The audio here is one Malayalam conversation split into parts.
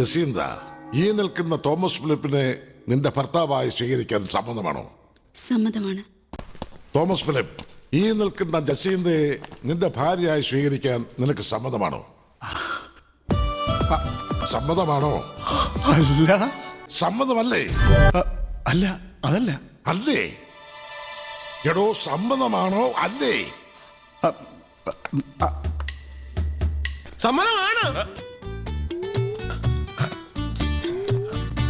ജസീന്ത, ഈ നിൽക്കുന്ന തോമസ് ഫിലിപ്പിനെ നിന്റെ ഭർത്താവായി സ്വീകരിക്കാൻ സമ്മതമാണോ? സമ്മതമാണ്. തോമസ് ഫിലിപ്പ്, ഈ നിൽക്കുന്ന ജസീന്തയെ നിന്റെ ഭാര്യയായി സ്വീകരിക്കാൻ നിനക്ക് സമ്മതമാണോ? സമ്മതമാണോ? അല്ല. സമ്മതമല്ലേ? അല്ല, അതല്ല. അല്ലേ? എടോ, സമ്മതമാണോ അല്ലേ? സമ്മതമാണ്.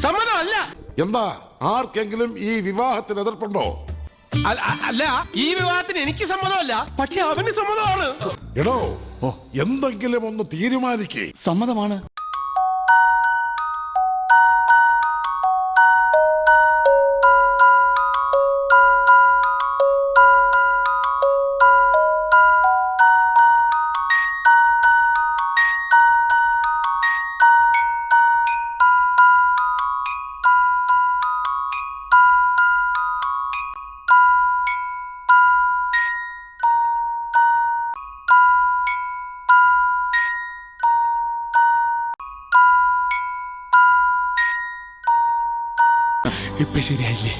സമ്മതമല്ല. എന്താ, ആർക്കെങ്കിലും ഈ വിവാഹത്തിന് എതിർപ്പുണ്ടോ? അല്ല, ഈ വിവാഹത്തിന് എനിക്ക് സമ്മതമല്ല, പക്ഷെ അവന് സമ്മതമാണ്. എടോ, എന്തെങ്കിലും ഒന്ന് തീരുമാനിക്കേ. സമ്മതമാണ്. ഇപ്പൊ ശരിയായില്ലേ?